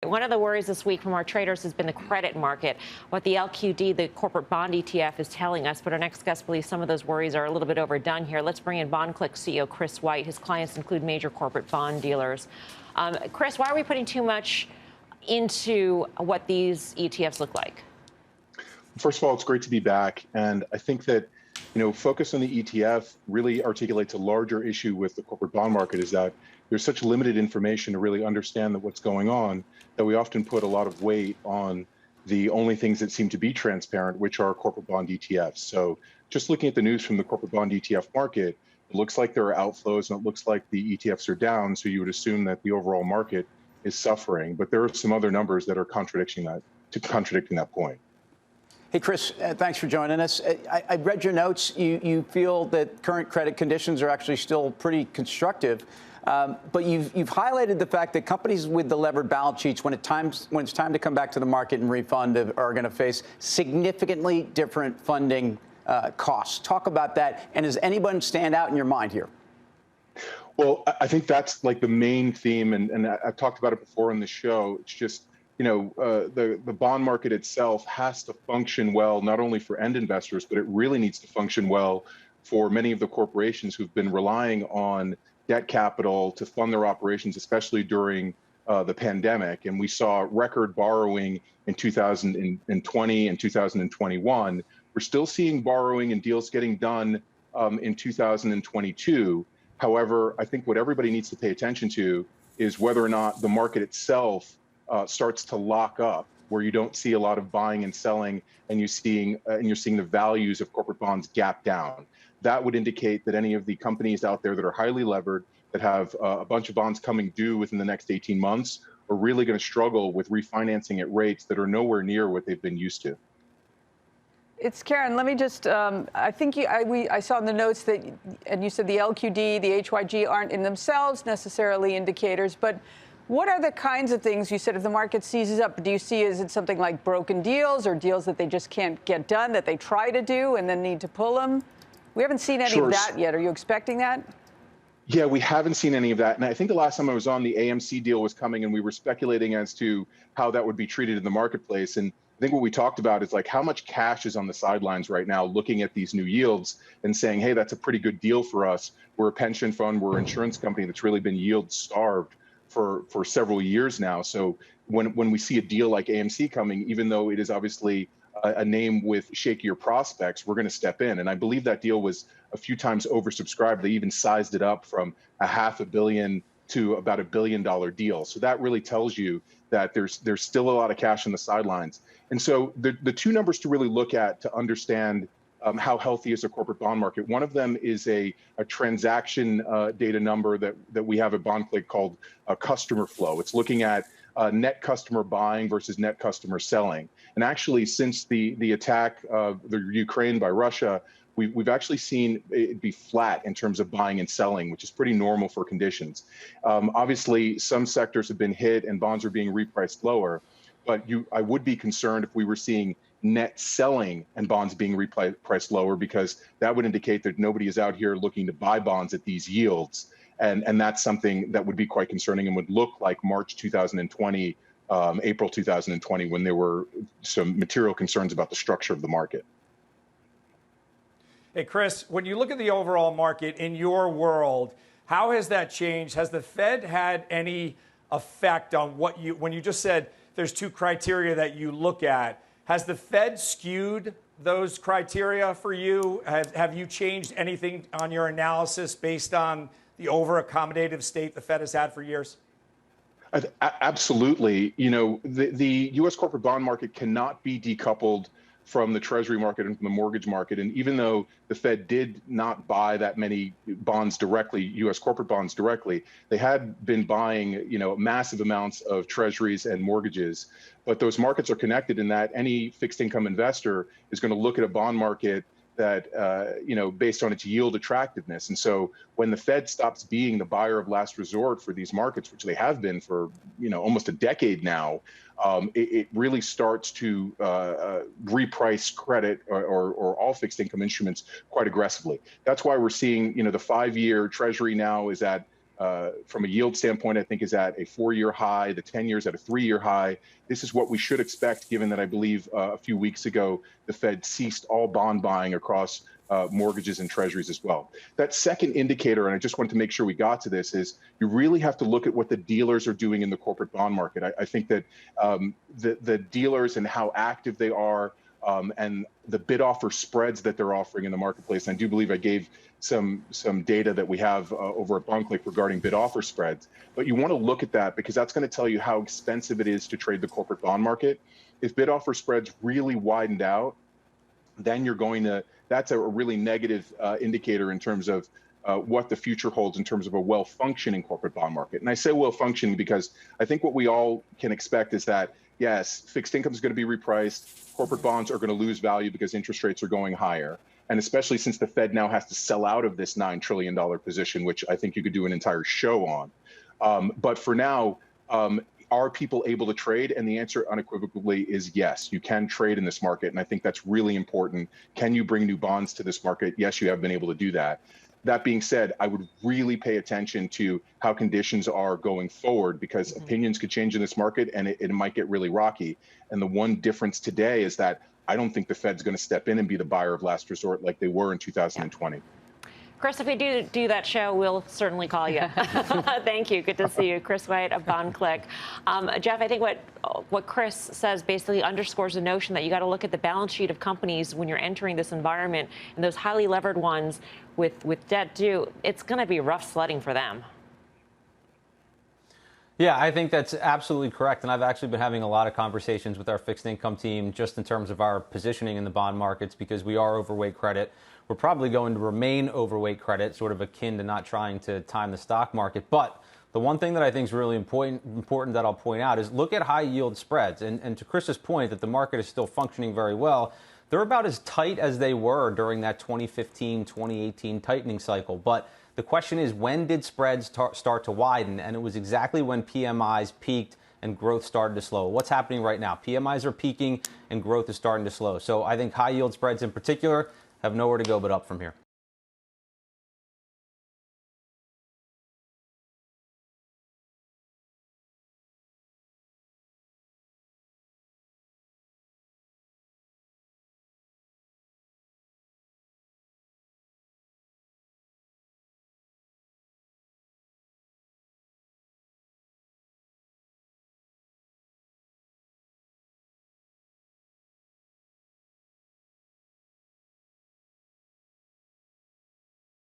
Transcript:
One of the worries this week from our traders has been the credit market, what the LQD, the corporate bond ETF, is telling us. But our next guest believes some of those worries are a little bit overdone here. Let's bring in BondClick CEO Chris White. His clients include major corporate bond dealers. Chris, why are we putting too much into what these ETFs look like? First of all, it's great to be back. And I think that, focus on the ETF really articulates a larger issue with the corporate bond market, is that there's such limited information to really understand that what's going on, that we often put a lot of weight on the only things that seem to be transparent, which are corporate bond ETFs. So just looking at the news from the corporate bond ETF market, it looks like there are outflows and it looks like the ETFs are down. So you would assume that the overall market is suffering. But there are some other numbers that are contradicting that point. Hey, Chris, thanks for joining us. I read your notes. You feel that current credit conditions are actually still pretty constructive. But you've highlighted the fact that companies with the levered balance sheets, when it's time to come back to the market and refund, are going to face significantly different funding costs. Talk about that. And does anyone stand out in your mind here? Well, I think that's like the main theme. And I've talked about it before on the show. It's just, the bond market itself has to function well, not only for end investors, but it really needs to function well for many of the corporations who've been relying on debt capital to fund their operations, especially during the pandemic. And we saw record borrowing in 2020 and 2021. We're still seeing borrowing and deals getting done in 2022. However, I think what everybody needs to pay attention to is whether or not the market itself starts to lock up, where you don't see a lot of buying and selling, and you're seeing the values of corporate bonds gap down. That would indicate that any of the companies out there that are highly levered, that have a bunch of bonds coming due within the next 18 months, are really going to struggle with refinancing at rates that are nowhere near what they've been used to. It's Karen. Let me just, I think I saw in the notes that, and you said the LQD, the HYG aren't in themselves necessarily indicators, but what are the kinds of things you said if the market seizes up? Do you see, is it something like broken deals or deals that they just can't get done, that they try to do and then need to pull them? We haven't seen any of that yet. Are you expecting that? Yeah, we haven't seen any of that. And I think the last time I was on, the AMC deal was coming and we were speculating as to how that would be treated in the marketplace. And I think what we talked about is like how much cash is on the sidelines right now looking at these new yields and saying, hey, that's a pretty good deal for us. We're a pension fund, we're an insurance company that's really been yield starved for several years now. So when we see a deal like AMC coming, even though it is obviously a name with shakier prospects, we're going to step in. And I believe that deal was a few times oversubscribed. They even sized it up from $500 million to about $1 billion deal. So that really tells you that there's still a lot of cash on the sidelines. And so the two numbers to really look at to understand how healthy is a corporate bond market. One of them is a transaction data number that we have at BondClick called customer flow. It's looking at net customer buying versus net customer selling. And actually, since the attack of the Ukraine by Russia, we've actually seen it be flat in terms of buying and selling, which is pretty normal for conditions. Obviously, some sectors have been hit and bonds are being repriced lower. But I would be concerned if we were seeing net selling and bonds being repriced lower, because that would indicate that nobody is out here looking to buy bonds at these yields. And that's something that would be quite concerning and would look like March 2020, April 2020, when there were some material concerns about the structure of the market. Hey, Chris, when you look at the overall market in your world, how has that changed? Has the Fed had any effect on when you just said there's two criteria that you look at, has the Fed skewed those criteria for you? Have you changed anything on your analysis based on the over-accommodative state the Fed has had for years? Absolutely. The U.S. corporate bond market cannot be decoupled from the Treasury market and from the mortgage market. And even though the Fed did not buy that many bonds directly, U.S. corporate bonds directly, they had been buying, massive amounts of Treasuries and mortgages. But those markets are connected in that any fixed income investor is going to look at a bond market that, based on its yield attractiveness. And so when the Fed stops being the buyer of last resort for these markets, which they have been for, almost a decade now, it really starts to reprice credit or all fixed income instruments quite aggressively. That's why we're seeing, the 5-year Treasury now is at from a yield standpoint, I think is at a 4-year high. The 10 years at a 3-year high. This is what we should expect, given that I believe a few weeks ago the Fed ceased all bond buying across mortgages and treasuries as well. That second indicator, and I just wanted to make sure we got to this, is you really have to look at what the dealers are doing in the corporate bond market. I think that the dealers and how active they are, and the bid offer spreads that they're offering in the marketplace. And I do believe I gave some data that we have over at BondClick regarding bid offer spreads. But you want to look at that because that's going to tell you how expensive it is to trade the corporate bond market. If bid offer spreads really widened out, then that's a really negative indicator in terms of what the future holds in terms of a well-functioning corporate bond market. And I say well-functioning because I think what we all can expect is that, yes, fixed income is going to be repriced. Corporate bonds are going to lose value because interest rates are going higher. And especially since the Fed now has to sell out of this $9 trillion position, which I think you could do an entire show on. But for now, are people able to trade? And the answer unequivocally is yes, you can trade in this market. And I think that's really important. Can you bring new bonds to this market? Yes, you have been able to do that. That being said, I would really pay attention to how conditions are going forward because opinions could change in this market and it might get really rocky. And the one difference today is that I don't think the Fed's going to step in and be the buyer of last resort like they were in 2020. Chris, if we do that show, we'll certainly call you. Thank you. Good to see you. Chris White of BondClick. Jeff, I think what Chris says basically underscores the notion that you got to look at the balance sheet of companies when you're entering this environment, and those highly levered ones with debt due, it's going to be rough sledding for them. Yeah, I think that's absolutely correct. And I've actually been having a lot of conversations with our fixed income team just in terms of our positioning in the bond markets because we are overweight credit. We're probably going to remain overweight credit, sort of akin to not trying to time the stock market. But the one thing that I think is really important that I'll point out is look at high yield spreads. And to Chris's point that the market is still functioning very well, they're about as tight as they were during that 2015, 2018 tightening cycle. But the question is, when did spreads start to widen? And it was exactly when PMIs peaked and growth started to slow. What's happening right now? PMIs are peaking and growth is starting to slow. So I think high yield spreads in particular have nowhere to go but up from here.